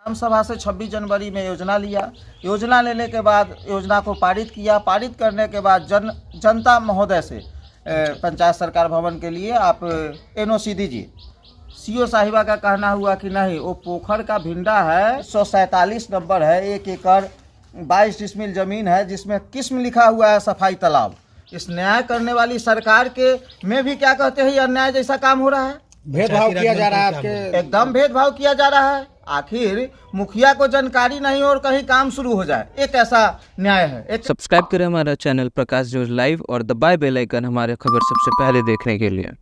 ग्राम सभा से 26 जनवरी में योजना लिया। योजना लेने के बाद योजना को पारित किया। पारित करने के बाद जनता महोदय से पंचायत सरकार भवन के लिए आप एनओसी दीजिए। सीओ साहिबा का कहना हुआ कि नहीं, वो पोखर का भिंडा है, 147 नंबर है, 1 एकड़ 22 डिसमिल ज़मीन है, जिसमें किस्म लिखा हुआ है सफाई तालाब। इस न्याय करने वाली सरकार के में भी क्या कहते हैं, अन्याय जैसा काम हो रहा है, भेदभाव किया जा रहा है आपके। एकदम भेदभाव किया जा रहा है। आखिर मुखिया को जानकारी नहीं हो और कहीं काम शुरू हो जाए, एक ऐसा न्याय है। सब्सक्राइब करें हमारा चैनल प्रकाश न्यूज लाइव और दबाए बेल आइकन हमारे खबर सबसे पहले देखने के लिए।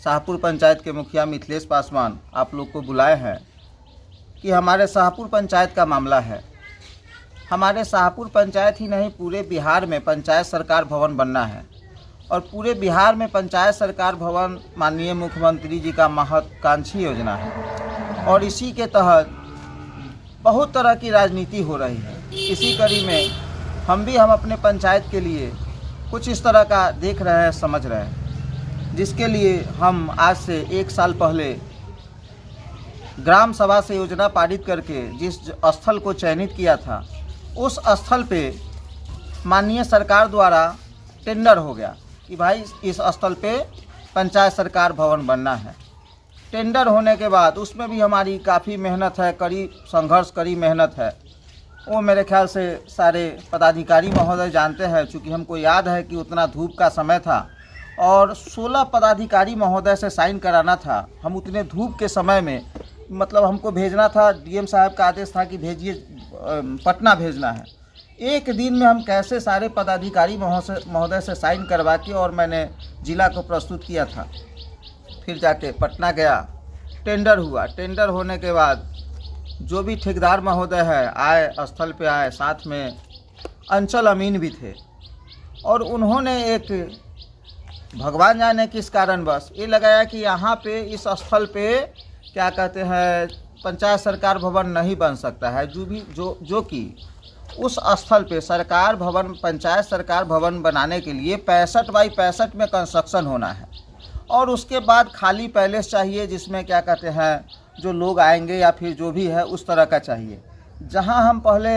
शाहपुर पंचायत के मुखिया मिथिलेश पासवान आप लोग को बुलाए हैं कि हमारे शाहपुर पंचायत का मामला है। हमारे शाहपुर पंचायत ही नहीं, पूरे बिहार में पंचायत सरकार भवन बनना है और पूरे बिहार में पंचायत सरकार भवन माननीय मुख्यमंत्री जी का महत्वाकांक्षी योजना है और इसी के तहत बहुत तरह की राजनीति हो रही है। इसी कड़ी में हम अपने पंचायत के लिए कुछ इस तरह का देख रहे हैं, समझ रहे हैं, जिसके लिए हम आज से 1 साल पहले ग्राम सभा से योजना पारित करके जिस स्थल को चयनित किया था, उस स्थल पे माननीय सरकार द्वारा टेंडर हो गया कि भाई इस स्थल पे पंचायत सरकार भवन बनना है। टेंडर होने के बाद उसमें भी हमारी काफ़ी मेहनत है, कड़ी संघर्ष, कड़ी मेहनत है। वो मेरे ख्याल से सारे पदाधिकारी महोदय जानते हैं, चूँकि हमको याद है कि उतना धूप का समय था और 16 पदाधिकारी महोदय से साइन कराना था। हम उतने धूप के समय में मतलब हमको भेजना था, डीएम साहब का आदेश था कि भेजिए, पटना भेजना है। एक दिन में हम कैसे सारे पदाधिकारी महोदय से साइन करवा के और मैंने जिला को प्रस्तुत किया था। फिर जाके पटना गया, टेंडर हुआ। टेंडर होने के बाद जो भी ठेकेदार महोदय है आए, स्थल पे आए, साथ में अंचल अमीन भी थे और उन्होंने एक भगवान जाने किस कारणवश ये लगाया कि यहाँ पे इस स्थल पे क्या कहते हैं पंचायत सरकार भवन नहीं बन सकता है, जो कि उस स्थल पे सरकार भवन, पंचायत सरकार भवन बनाने के लिए 65 बाई 65 में कंस्ट्रक्शन होना है और उसके बाद खाली पैलेस चाहिए, जिसमें क्या कहते हैं जो लोग आएंगे या फिर जो भी है उस तरह का चाहिए। जहां हम पहले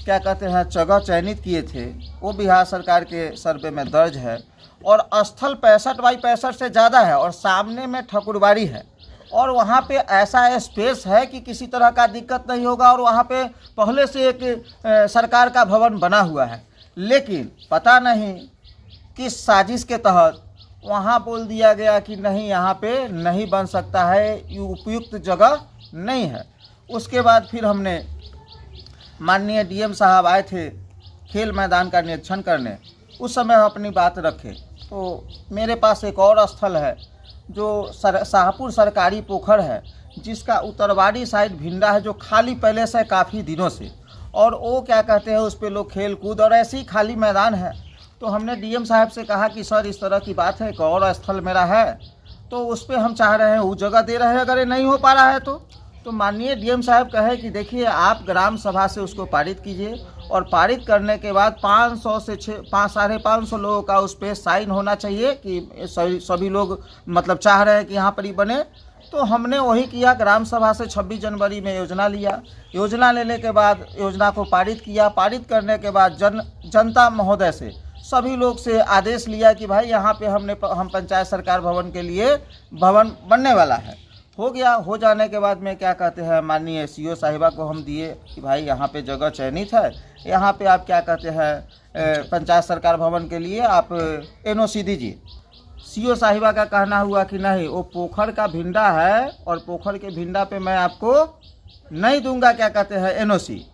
क्या कहते हैं जगह चयनित किए थे वो बिहार सरकार के सर्वे में दर्ज है और स्थल 65 बाई 65 से ज़्यादा है और सामने में ठकुरबाड़ी है और वहाँ पे ऐसा स्पेस है कि किसी तरह का दिक्कत नहीं होगा और वहाँ पे पहले से एक सरकार का भवन बना हुआ है। लेकिन पता नहीं किस साजिश के तहत वहाँ बोल दिया गया कि नहीं, यहाँ पे नहीं बन सकता है, ये उपयुक्त जगह नहीं है। उसके बाद फिर हमने माननीय डीएम साहब आए थे खेल मैदान का निरीक्षण करने, उस समय हम अपनी बात रखे तो मेरे पास एक और स्थल है जो शाहपुर सरकारी पोखर है, जिसका उत्तरवाड़ी साइड भिंडा है, जो खाली पैलेस है काफ़ी दिनों से और वो क्या कहते हैं उस पर लोग खेल कूद और ऐसे ही खाली मैदान है। तो हमने डीएम साहब से कहा कि सर इस तरह की बात है, एक और स्थल मेरा है तो उस पर हम चाह रहे हैं वो जगह दे रहे हैं, अगर ये नहीं हो पा रहा है तो माननीय डीएम साहब कहे कि देखिए आप ग्राम सभा से उसको पारित कीजिए और पारित करने के बाद 500 से 550 लोगों का उस पर साइन होना चाहिए कि सभी लोग मतलब चाह रहे हैं कि यहाँ पर ही बने। तो हमने वही किया, ग्राम सभा से 26 जनवरी में योजना लिया। योजना लेने के बाद योजना को पारित किया। पारित करने के बाद जनता महोदय से सभी लोग से आदेश लिया कि भाई यहाँ पे हम पंचायत सरकार भवन के लिए भवन बनने वाला है। हो गया। हो जाने के बाद में क्या कहते हैं माननीय सीओ साहिबा को हम दिए कि भाई यहाँ पे जगह चयनित है, यहाँ पे आप क्या कहते हैं पंचायत सरकार भवन के लिए आप एनओसी दीजिए। सीओ साहिबा का कहना हुआ कि नहीं, वो पोखर का भिंडा है और पोखर के भिंडा पे मैं आपको नहीं दूंगा क्या कहते हैं एनओसी।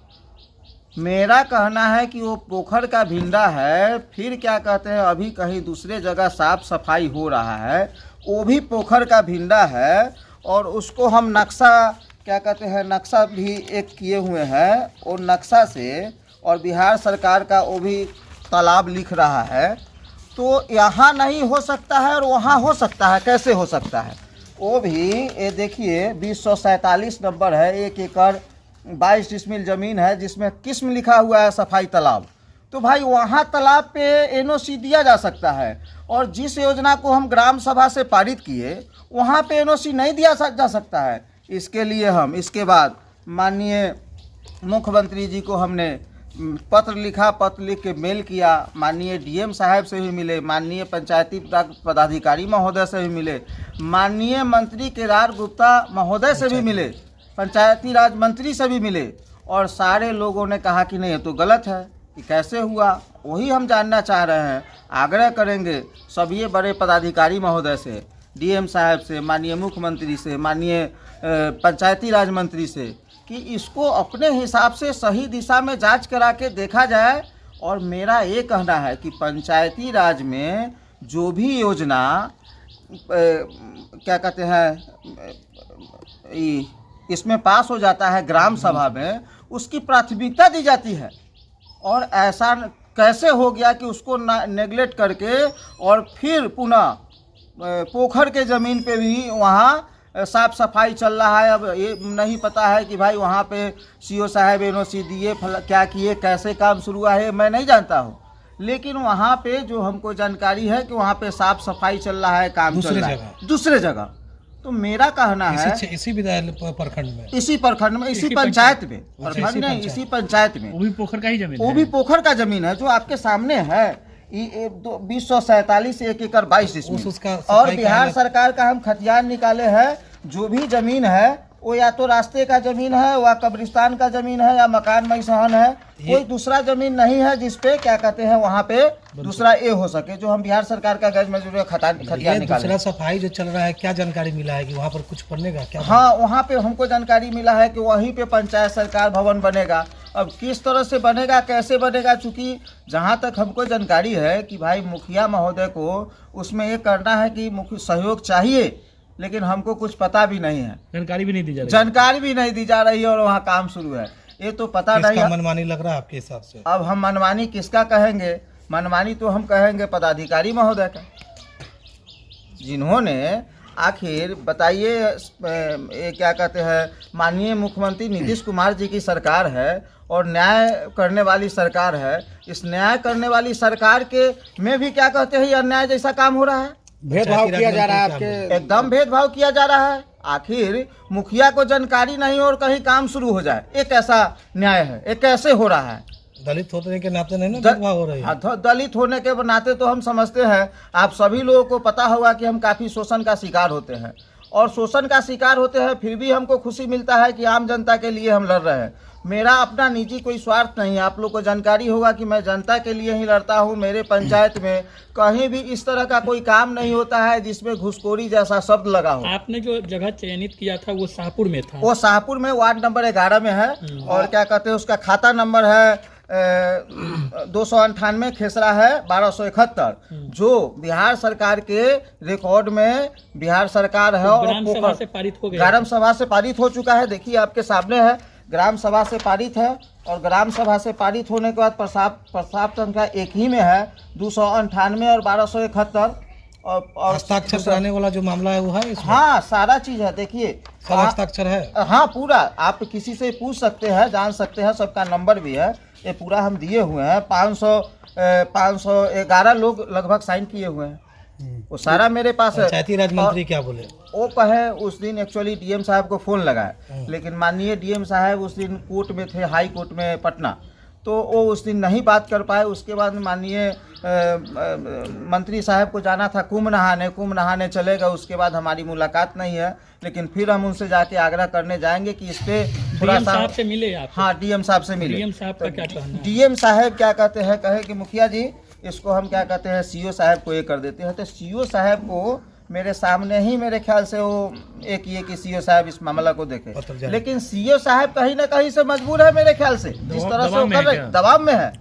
मेरा कहना है कि वो पोखर का भिंडा है, फिर क्या कहते हैं अभी कहीं दूसरे जगह साफ सफाई हो रहा है, वो भी पोखर का भिंडा है और उसको हम नक्शा क्या कहते हैं नक्शा भी एक किए हुए हैं और नक्शा से और बिहार सरकार का वो भी तालाब लिख रहा है। तो यहाँ नहीं हो सकता है और वहाँ हो सकता है, कैसे हो सकता है? वो भी ये देखिए 247 नंबर है, 1 एकड़ 22 डिसमिल ज़मीन है, जिसमें किस्म लिखा हुआ है सफाई तालाब। तो भाई वहाँ तालाब पे एनओसी दिया जा सकता है और जिस योजना को हम ग्राम सभा से पारित किए वहाँ पे एनओसी नहीं दिया जा सकता है। इसके लिए हम इसके बाद माननीय मुख्यमंत्री जी को हमने पत्र लिखा, पत्र लिख के मेल किया, माननीय डीएम साहब से भी मिले, माननीय पंचायती पदाधिकारी महोदय से भी मिले, माननीय मंत्री केदार गुप्ता महोदय से भी मिले, पंचायती राज मंत्री से भी मिले, और सारे लोगों ने कहा कि नहीं ये तो गलत है, कि कैसे हुआ, वही हम जानना चाह रहे हैं। आग्रह करेंगे सभी बड़े पदाधिकारी महोदय से, डीएम साहब से, माननीय मुख्यमंत्री से, माननीय पंचायती राज मंत्री से, कि इसको अपने हिसाब से सही दिशा में जांच करा के देखा जाए। और मेरा ये कहना है कि पंचायती राज में जो भी योजना क्या कहते हैं इसमें पास हो जाता है ग्राम सभा में, उसकी प्राथमिकता दी जाती है। और ऐसा कैसे हो गया कि उसको नेगलेक्ट करके और फिर पुनः पोखर के ज़मीन पे भी वहाँ साफ सफाई चल रहा है। अब ये नहीं पता है कि भाई वहाँ पे सीओ साहब एनओसी दिए, क्या किए, कैसे काम शुरू हुआ है, मैं नहीं जानता हूँ, लेकिन वहाँ पे जो हमको जानकारी है कि वहाँ पे साफ सफाई चल रहा है, काम चल रहा है दूसरे जगह। तो मेरा कहना है इसी विधायक प्रखंड में, इसी प्रखंड में, इसी पंचायत में, प्रखंड नहीं, इसी पंचायत में, वो भी पोखर का ही जमीन, वो भी पोखर का जमीन है जो आपके सामने है। 2047 1 एकड़ 22 डिसमिल। और बिहार सरकार का हम खतियान निकाले हैं, जो भी जमीन है वो या तो रास्ते का जमीन है, या कब्रिस्तान का जमीन है, या मकान मई सहन है, कोई दूसरा जमीन नहीं है जिसपे क्या कहते हैं वहाँ पे दूसरा ए हो सके, जो हम बिहार सरकार का गैर मजदूर खतियान निकाले। दूसरा सफाई जो चल रहा है, क्या जानकारी मिला है कि वहाँ पर कुछ बनेगा क्या? हाँ, वहाँ पे हमको जानकारी मिला है कि वहीं पे पंचायत सरकार भवन बनेगा। अब किस तरह से बनेगा, कैसे बनेगा, चूँकि जहाँ तक हमको जानकारी है कि भाई मुखिया महोदय को उसमें ये करना है कि मुख्य सहयोग चाहिए, लेकिन हमको कुछ पता भी नहीं है, जानकारी भी नहीं दी जा रही, जानकारी भी नहीं दी जा रही है, और वहाँ काम शुरू है, ये तो पता नहीं। मनमानी लग रहा है आपके हिसाब से? अब हम मनमानी किसका कहेंगे? मनमानी तो हम कहेंगे पदाधिकारी महोदय का, जिन्होंने आखिर बताइए ये क्या कहते हैं, माननीय मुख्यमंत्री नीतीश कुमार जी की सरकार है और न्याय करने वाली सरकार है। इस न्याय करने वाली सरकार के में भी क्या कहते हैं, अन्याय जैसा काम हो रहा है, भेदभाव किया जा रहा है आपके, एकदम भेदभाव किया जा रहा है। आखिर मुखिया को जानकारी नहीं हो और कहीं काम शुरू हो जाए, एक ऐसा न्याय है, एक कैसे हो रहा है? दलित होने के नाते नहीं ना भेदभाव हो रही है? दलित होने के नाते तो हम समझते हैं, आप सभी लोगों को पता होगा कि हम काफ़ी शोषण का शिकार होते हैं, और शोषण का शिकार होते हैं, फिर भी हमको खुशी मिलता है कि आम जनता के लिए हम लड़ रहे हैं। मेरा अपना निजी कोई स्वार्थ नहीं है, आप लोग को जानकारी होगा कि मैं जनता के लिए ही लड़ता हूँ। मेरे पंचायत में कहीं भी इस तरह का कोई काम नहीं होता है जिसमें घुसखोरी जैसा शब्द लगा हो। आपने जो जगह चयनित किया था वो शाहपुर में था? वो शाहपुर में वार्ड नंबर 11 में है, और क्या कहते हैं उसका खाता नंबर है 298 खेसरा है 1271, जो बिहार सरकार के रिकॉर्ड में बिहार सरकार है, और ग्राम सभा से पारित हो गया, ग्राम सभा से पारित हो चुका है। देखिए आपके सामने है, ग्राम सभा से पारित है, और ग्राम सभा से पारित होने के बाद प्रस्ताव संख्या एक ही में है 298 और 1271, और हस्ताक्षर कराने वाला जो मामला है वो है इसमें? हाँ, सारा चीज है, देखिए सब हस्ताक्षर है। हाँ, पूरा आप किसी से पूछ सकते हैं, जान सकते हैं, सबका नंबर भी है, ये पूरा हम दिए हुए हैं। 511 लोग लगभग साइन किए हुए हैं, वो सारा मेरे पास है। पंचायती राज मंत्री क्या बोले? वो कहे उस दिन एक्चुअली डीएम साहब को फ़ोन लगाए, लेकिन माननीय डीएम साहब उस दिन कोर्ट में थे, हाई कोर्ट में पटना, तो वो उस दिन नहीं बात कर पाए। उसके बाद माननीय मंत्री साहब को जाना था कुंभ नहाने चले गए। उसके बाद हमारी मुलाकात नहीं है, लेकिन फिर हम उनसे जाके आग्रह करने जाएंगे कि इस पे थोड़ा सा। साहब से मिले आप? हाँ, डीएम साहब से मिले। डीएम साहब का क्या कहना है? डीएम साहब क्या कहते हैं, कहे कि मुखिया जी इसको हम क्या कहते हैं सीओ साहब को ये कर देते हैं। तो सीओ साहब को मेरे सामने ही मेरे ख्याल से वो एक ये कि सीओ साहब इस मामला को देखे, लेकिन सीओ साहब कहीं ना कहीं से मजबूर है मेरे ख्याल से, जिस तरह से वो कर रहे, दबाव में है।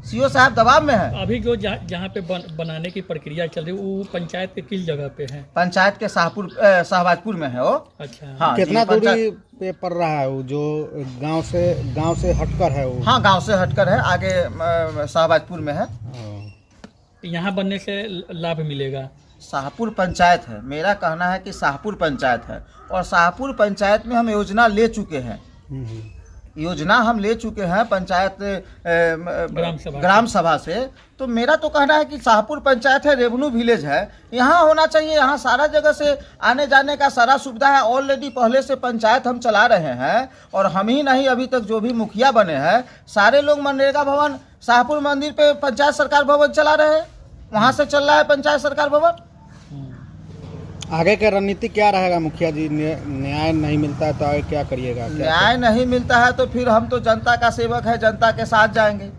सीओ साहब दबाव में है। अभी जो जहाँ पे बनाने की प्रक्रिया चल रही है वो पंचायत के किस जगह पे है? पंचायत के शाहबाजपुर में है वो। अच्छा, हाँ, कितना दूरी पे पड़ रहा है वो, जो गांव से हटकर है वो? हाँ, गांव से हटकर है, आगे शाहबाजपुर में है। यहाँ बनने से लाभ मिलेगा? शाहपुर पंचायत है, मेरा कहना है कि शाहपुर पंचायत है, और शाहपुर पंचायत में हम योजना ले चुके हैं। योजना हम ले चुके हैं पंचायत ग्राम ग्राम सभा से, तो मेरा तो कहना है कि शाहपुर पंचायत है, रेवन्यू विलेज है, यहाँ होना चाहिए। यहाँ सारा जगह से आने जाने का सारा सुविधा है। ऑलरेडी पहले से पंचायत हम चला रहे हैं, और हम ही नहीं, अभी तक जो भी मुखिया बने हैं सारे लोग मनरेगा भवन, शाहपुर मंदिर पे पंचायत सरकार भवन चला रहे हैं, वहाँ से चल रहा है पंचायत सरकार भवन। आगे का रणनीति क्या रहेगा मुखिया जी? न्याय नहीं मिलता है तो आगे क्या करिएगा? न्याय नहीं मिलता है तो फिर हम तो जनता का सेवक है, जनता के साथ जाएंगे,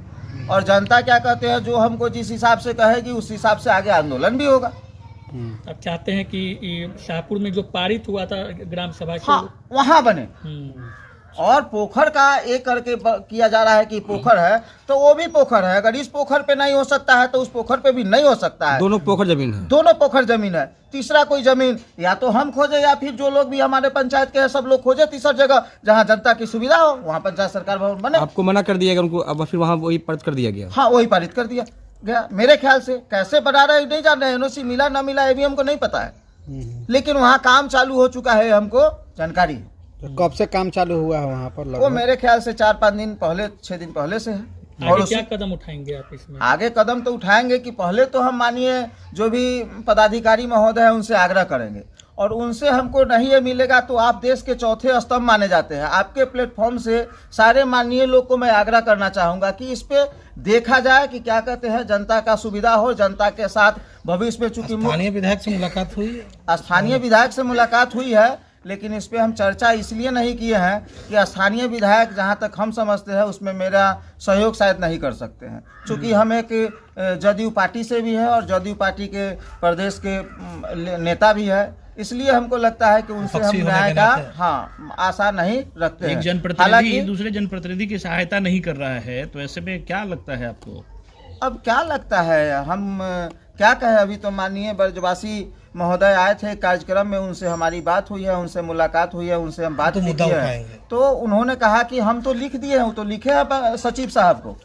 और जनता क्या कहते हैं, जो हमको जिस हिसाब से कहेगी उस हिसाब से आगे आंदोलन भी होगा। अब चाहते हैं कि ये शाहपुर में जो पारित हुआ था ग्राम सभा से, हाँ, वहाँ बने। और पोखर का एक करके किया जा रहा है कि पोखर है तो वो भी पोखर है। अगर इस पोखर पे नहीं हो सकता है तो उस पोखर पे भी नहीं हो सकता है। दोनों पोखर जमीन है, दोनों पोखर जमीन है। तीसरा कोई जमीन या तो हम खोजे, या फिर जो लोग भी हमारे पंचायत के हैं सब लोग खोजे तीसरा जगह जहाँ जनता की सुविधा हो, वहाँ पंचायत सरकार भवन बने। आपको मना कर दिया गया उनको, अब फिर वहाँ वही पारित कर दिया गया। हाँ, वही पारित कर दिया गया। मेरे ख्याल से कैसे बना रहे नहीं जान रहे, एनओसी मिला ना मिला ये भी हमको नहीं पता है, लेकिन वहाँ काम चालू हो चुका है, हमको जानकारी है। तो कब से काम चालू हुआ है वहाँ पर? वो मेरे ख्याल से 4-5 दिन पहले, 6 दिन पहले से है। और आगे क्या कदम उठाएंगे आप इसमें? आगे कदम तो उठाएंगे कि पहले तो हम मानिए जो भी पदाधिकारी महोदय हैं उनसे आग्रह करेंगे, और उनसे हमको नहीं ये मिलेगा तो आप देश के चौथे स्तंभ माने जाते हैं। आपके प्लेटफॉर्म से सारे माननीय लोग को मैं आग्रह करना चाहूँगा कि इस पे देखा जाए कि क्या कहते हैं, जनता का सुविधा हो, जनता के साथ भविष्य में। चूंकि स्थानीय विधायक से मुलाकात हुई है? स्थानीय विधायक से मुलाकात हुई है, लेकिन इस पे हम चर्चा इसलिए नहीं किए हैं कि स्थानीय विधायक जहाँ तक हम समझते हैं उसमें मेरा सहयोग शायद नहीं कर सकते हैं, क्योंकि हम एक जदयू पार्टी से भी है और जदयू पार्टी के प्रदेश के नेता भी है, इसलिए हमको लगता है कि उनसे हम न्याय का आशा नहीं रखते हैं। जनप्रतिनिधि दूसरे जनप्रतिनिधि की सहायता नहीं कर रहा है, तो ऐसे में क्या लगता है आपको? अब क्या लगता है, हम क्या कहें। अभी तो माननीय ब्रजवासी महोदय आए थे कार्यक्रम में, उनसे हमारी बात हुई है, उनसे मुलाकात हुई है, उनसे हम बात की है, तो उन्होंने कहा कि हम तो लिख दिए हैं, तो लिखे हैं सचिव साहब को,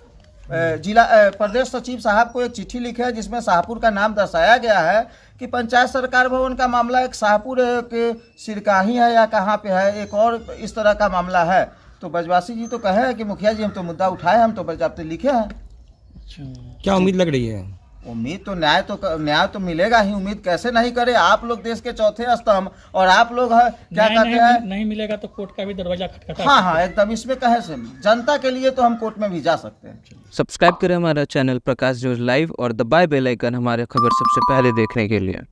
जिला प्रदेश सचिव साहब को एक चिट्ठी लिखे है जिसमें शाहपुर का नाम दर्शाया गया है कि पंचायत सरकार भवन का मामला एक शाहपुर के सिरकाही है या कहाँ पे है, एक और इस तरह का मामला है। तो ब्रजवासी जी तो कहे हैं कि मुखिया जी हम तो मुद्दा उठाए, हम तो बजाते लिखे हैं। क्या उम्मीद लग रही है? उम्मीद तो न्याय तो मिलेगा ही, उम्मीद कैसे नहीं करे। आप लोग देश के चौथे स्तंभ, और आप लोग क्या कहते हैं, नहीं मिलेगा तो कोर्ट का भी दरवाजा खटखटा। हाँ, एकदम इसमें कहे से जनता के लिए तो हम कोर्ट में भी जा सकते हैं। सब्सक्राइब करें हमारा चैनल प्रकाश जोज लाइव और दबाए बेल आइकन हमारे खबर सबसे पहले देखने के लिए।